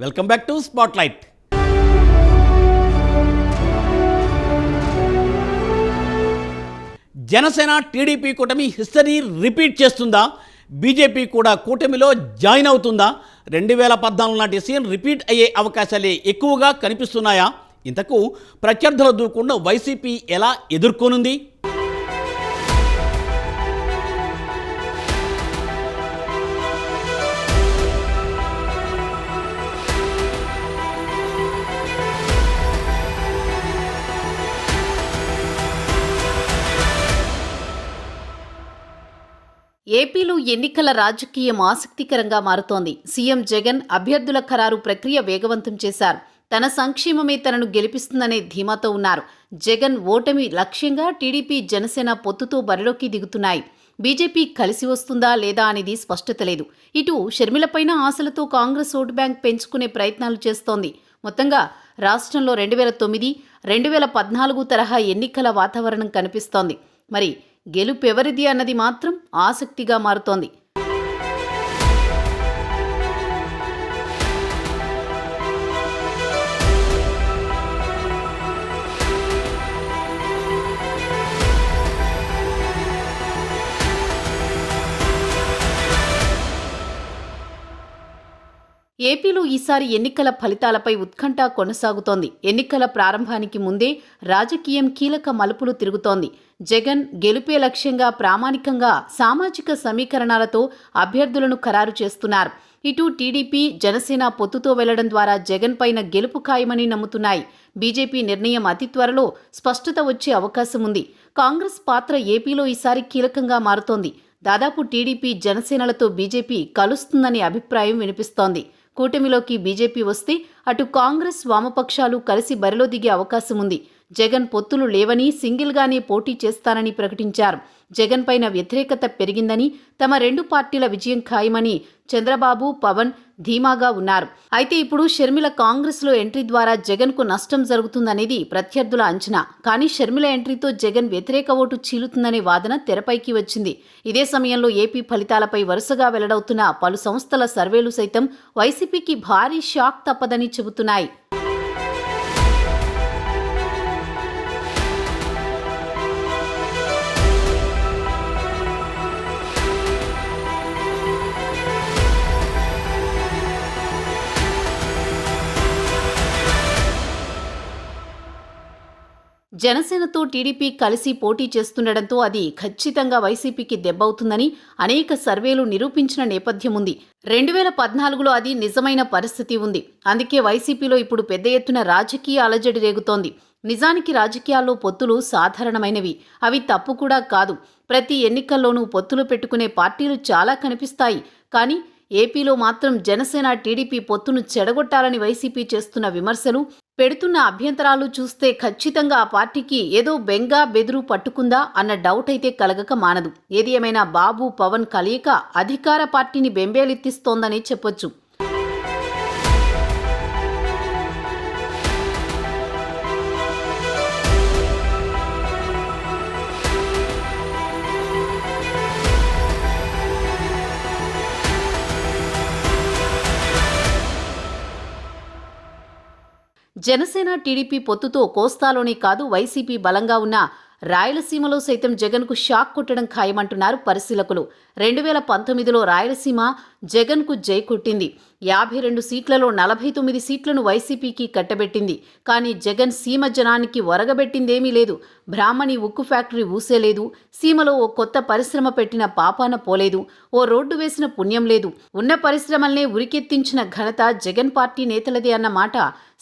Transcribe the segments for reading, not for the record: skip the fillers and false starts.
Welcome back to spotlight. Janasena TDP కూటమి history repeat చేస్తుందా? BJP కూడా కూటమిలో జాయిన్ అవుతుందా? 2014 నాటి సీన్ రిపీట్ అయ్యే అవకాశాలే ఎక్కువగా కనిపిస్తున్నాయా? ఇంతకు ప్రత్యర్థుల దూకుడును వైసీపీ ఎలా ఎదుర్కొనుంది? ఏపీలో ఎన్నికల రాజకీయం ఆసక్తికరంగా మారుతోంది. సీఎం జగన్ అభ్యర్థుల ఖరారు ప్రక్రియ వేగవంతం చేశారు. తన సంక్షేమమే తనను గెలిపిస్తుందనే ధీమాతో ఉన్నారు. జగన్ ఓటమి లక్ష్యంగా టీడీపీ జనసేన పొత్తుతో బరిలోకి దిగుతున్నాయి. బీజేపీ కలిసి వస్తుందా లేదా అనేది స్పష్టత లేదు. ఇటు షర్మిలపైన ఆశలతో కాంగ్రెస్ ఓటు బ్యాంక్ పెంచుకునే ప్రయత్నాలు చేస్తోంది. మొత్తంగా రాష్ట్రంలో 2009, 2014 తరహా ఎన్నికల వాతావరణం కనిపిస్తోంది. మరి గెలుపెవరిది అన్నది మాత్రం ఆసక్తిగా మారుతోంది. ఏపీలో ఈసారి ఎన్నికల ఫలితాలపై ఉత్కంఠ కొనసాగుతోంది. ఎన్నికల ప్రారంభానికి ముందే రాజకీయం కీలక మలుపులు తిరుగుతోంది. జగన్ గెలుపే లక్ష్యంగా ప్రామాణికంగా సామాజిక సమీకరణాలతో అభ్యర్థులను ఖరారు చేస్తున్నారు. ఇటు టీడీపీ జనసేన పొత్తుతో వెళ్లడం ద్వారా జగన్ పైన గెలుపు ఖాయమని నమ్ముతున్నాయి. బీజేపీ నిర్ణయం అతి త్వరలో స్పష్టత వచ్చే అవకాశం ఉంది. కాంగ్రెస్ పాత్ర ఏపీలో ఈసారి కీలకంగా మారుతోంది. దాదాపు టీడీపీ జనసేనలతో బీజేపీ కలుస్తుందనే అభిప్రాయం వినిపిస్తోంది. కూటమిలోకి బీజేపీ వస్తే అటు కాంగ్రెస్ వామపక్షాలు కలిసి బరిలో దిగే అవకాశం ఉంది. జగన్ పొత్తులు లేవని సింగిల్గానే పోటీ చేస్తానని ప్రకటించారు. జగన్ పైన వ్యతిరేకత పెరిగిందని, తమ రెండు పార్టీల విజయం ఖాయమని చంద్రబాబు, పవన్ ధీమాగా ఉన్నారు. అయితే ఇప్పుడు షర్మిల కాంగ్రెస్లో ఎంట్రీ ద్వారా జగన్కు నష్టం జరుగుతుందనేది ప్రత్యర్థుల అంచనా. కానీ షర్మిల ఎంట్రీతో జగన్ వ్యతిరేక ఓటు చీలుతుందనే వాదన తెరపైకి వచ్చింది. ఇదే సమయంలో ఏపీ ఫలితాలపై వరుసగా వెల్లడవుతున్న పలు సంస్థల సర్వేలు సైతం వైసీపీకి భారీ షాక్ తప్పదని చెబుతున్నాయి. జనసేనతో టీడీపీ కలిసి పోటీ చేస్తుండటంతో అది ఖచ్చితంగా వైసీపీకి దెబ్బవుతుందని అనేక సర్వేలు నిరూపించిన నేపథ్యం ఉంది. 2014లో అది నిజమైన పరిస్థితి ఉంది. అందుకే వైసీపీలో ఇప్పుడు పెద్ద ఎత్తున రాజకీయ అలజడి రేగుతోంది. నిజానికి రాజకీయాల్లో పొత్తులు సాధారణమైనవి. అవి తప్పు కూడా కాదు. ప్రతి ఎన్నికల్లోనూ పొత్తులు పెట్టుకునే పార్టీలు చాలా కనిపిస్తాయి. కానీ ఏపీలో మాత్రం జనసేన టీడీపీ పొత్తును చెడగొట్టాలని వైసీపీ చేస్తున్న విమర్శలు, పెడుతున్న అభ్యంతరాలు చూస్తే ఖచ్చితంగా ఆ పార్టీకి ఏదో బెంగా బెదురు పట్టుకుందా అన్న డౌట్ అయితే కలగక మానదు. ఏది ఏమైనా బాబు పవన్ కలయిక అధికార పార్టీని బెంబేలెత్తిస్తోందని చెప్పొచ్చు. జనసేన టీడీపీ పొత్తుతో కోస్తాలోనే కాదు వైసీపీ బలంగా ఉన్న రాయలసీమలో సైతం జగన్కు షాక్ కొట్టడం ఖాయమంటున్నారు పరిశీలకులు. 2019లో రాయలసీమ జగన్కు జై కొట్టింది. 52 సీట్లలో 49 సీట్లను వైసీపీకి కట్టబెట్టింది. కానీ జగన్ సీమ జనానికి ఒరగబెట్టిందేమీ లేదు. బ్రాహ్మణి ఉక్కు ఫ్యాక్టరీ ఊసేలేదు. సీమలో ఓ కొత్త పరిశ్రమ పెట్టిన పాపాన పోలేదు. ఓ రోడ్డు వేసిన పుణ్యం లేదు. ఉన్న పరిశ్రమల్నే ఉరికెత్తించిన ఘనత జగన్ పార్టీ నేతలదే అన్న మాట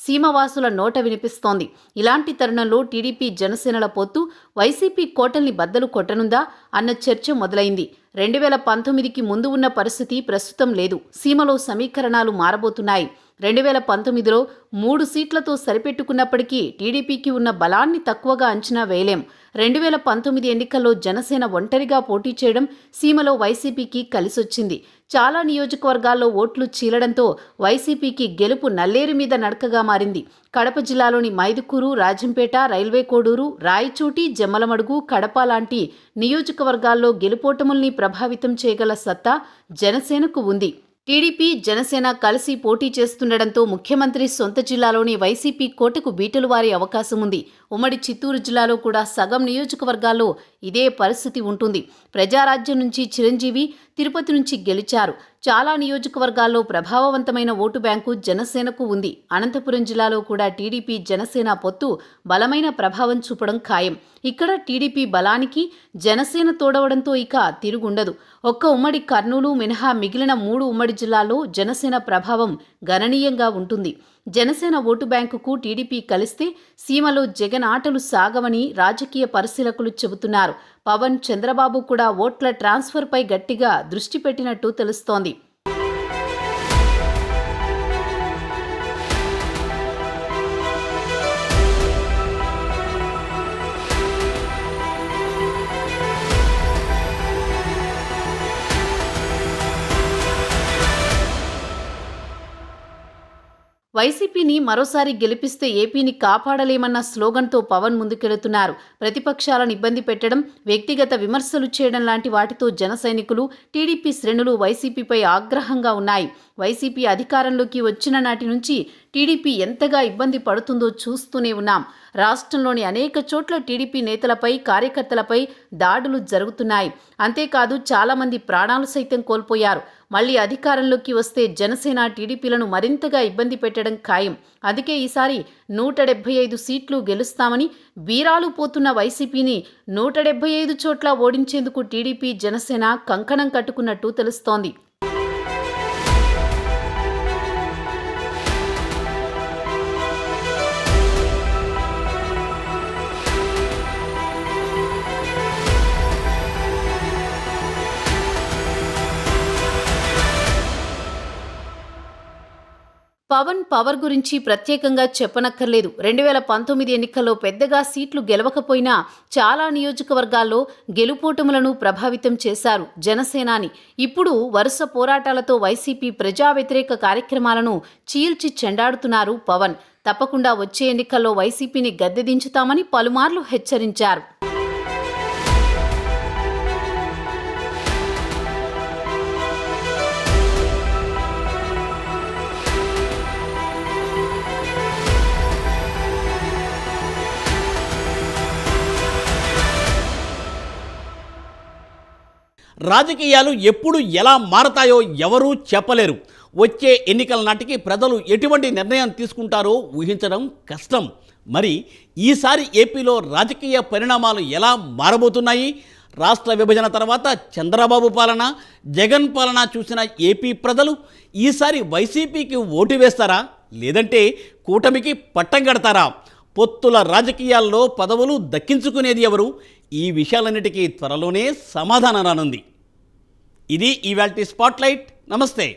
సీమవాసుల నోట వినిపిస్తోంది. ఇలాంటి తరుణంలో టీడీపీ జనసేనల పొత్తు వైసీపీ కోటల్ని బద్దలు కొట్టనుందా అన్న చర్చ మొదలైంది. 2019కి ముందు ఉన్న పరిస్థితి ప్రస్తుతం లేదు. సీమలో సమీకరణాలు మారబోతున్నాయి. 2019లో 3 సీట్లతో సరిపెట్టుకున్నప్పటికీ టీడీపీకి ఉన్న బలాన్ని తక్కువగా అంచనా వేయలేం. 2019 ఎన్నికల్లో జనసేన ఒంటరిగా పోటీ చేయడం సీమలో వైసీపీకి కలిసొచ్చింది. చాలా నియోజకవర్గాల్లో ఓట్లు చీలడంతో వైసీపీకి గెలుపు నల్లేరు మీద నడకగా మారింది. కడప జిల్లాలోని మైదుకూరు, రాజంపేట, రైల్వే కోడూరు, రాయచోటి, జమ్మలమడుగు, కడప లాంటి నియోజకవర్గాల్లో గెలుపోటముల్ని ప్రభావితం చేయగల సత్తా జనసేనకు ఉంది. టీడీపీ జనసేన కలిసి పోటీ చేస్తుండటంతో ముఖ్యమంత్రి సొంత జిల్లాలోని వైసీపీ కోటకు బీటలు వారే అవకాశం ఉంది. ఉమ్మడి చిత్తూరు జిల్లాలో కూడా సగం నియోజకవర్గాల్లో ఇదే పరిస్థితి ఉంటుంది. ప్రజారాజ్యం నుంచి చిరంజీవి తిరుపతి నుంచి గెలిచారు. చాలా నియోజకవర్గాల్లో ప్రభావవంతమైన ఓటు బ్యాంకు జనసేనకు ఉంది. అనంతపురం జిల్లాలో కూడా టీడీపీ జనసేన పొత్తు బలమైన ప్రభావం చూపడం ఖాయం. ఇక్కడ టీడీపీ బలానికి జనసేన తోడవడంతో ఇక తిరుగుండదు. ఒక్క ఉమ్మడి కర్నూలు మినహా మిగిలిన 3 ఉమ్మడి జిల్లాల్లో జనసేన ప్రభావం గణనీయంగా ఉంటుంది. జనసేన ఓటు బ్యాంకుకు టీడీపీ కలిస్తే సీమలో జగన్ ఆటలు సాగవని రాజకీయ పరిశీలకులు చెబుతున్నారు. పవన్, చంద్రబాబు కూడా ఓట్ల ట్రాన్స్ఫర్పై గట్టిగా దృష్టి పెట్టినట్టు తెలుస్తోంది. వైసీపీని మరోసారి గెలిపిస్తే ఏపీని కాపాడలేమన్న స్లోగన్తో పవన్ ముందుకెళుతున్నారు. ప్రతిపక్షాలను ఇబ్బంది పెట్టడం, వ్యక్తిగత విమర్శలు చేయడం లాంటి వాటితో జన సైనికులు, టీడీపీ శ్రేణులు వైసీపీపై ఆగ్రహంగా ఉన్నాయి. వైసీపీ అధికారంలోకి వచ్చిన నాటి నుంచి టీడీపీ ఎంతగా ఇబ్బంది పడుతుందో చూస్తూనే ఉన్నాం. రాష్ట్రంలోని అనేక చోట్ల టీడీపీ నేతలపై, కార్యకర్తలపై దాడులు జరుగుతున్నాయి. అంతేకాదు చాలామంది ప్రాణాలు సైతం కోల్పోయారు. మళ్లీ అధికారంలోకి వస్తే జనసేన టీడీపీలను మరింతగా ఇబ్బంది పెట్టడం ఖాయం. అందుకే ఈసారి 175 సీట్లు గెలుస్తామని వీరాలు పోతున్న వైసీపీని 175 చోట్ల ఓడించేందుకు టీడీపీ, జనసేన కంకణం కట్టుకున్నట్టు తెలుస్తోంది. పవన్ పవర్ గురించి ప్రత్యేకంగా చెప్పనక్కర్లేదు. 2019 ఎన్నికల్లో పెద్దగా సీట్లు గెలవకపోయినా చాలా నియోజకవర్గాల్లో గెలుపోటములను ప్రభావితం చేశారు జనసేనాని. ఇప్పుడు వరుస పోరాటాలతో వైసీపీ ప్రజా వ్యతిరేక కార్యక్రమాలను చీల్చి చెండాడుతున్నారు పవన్. తప్పకుండా వచ్చే ఎన్నికల్లో వైసీపీని గద్దెదించుతామని పలుమార్లు హెచ్చరించారు. రాజకీయాలు ఎప్పుడు ఎలా మారతాయో ఎవరూ చెప్పలేరు. వచ్చే ఎన్నికల నాటికి ప్రజలు ఎటువంటి నిర్ణయం తీసుకుంటారో ఊహించడం కష్టం. మరి ఈసారి ఏపీలో రాజకీయ పరిణామాలు ఎలా మారబోతున్నాయి? రాష్ట్ర విభజన తర్వాత చంద్రబాబు పాలన, జగన్ పాలన చూసిన ఏపీ ప్రజలు ఈసారి వైసీపీకి ఓటు వేస్తారా, లేదంటే కూటమికి పట్టం కడతారా? పొత్తుల రాజకీయాల్లో పదవులు దక్కించుకునేది ఎవరు? ఈ విషయాలన్నిటికీ త్వరలోనే సమాధానం రానుంది. ఇది ఇవాల్టి స్పాట్లైట్. నమస్తే.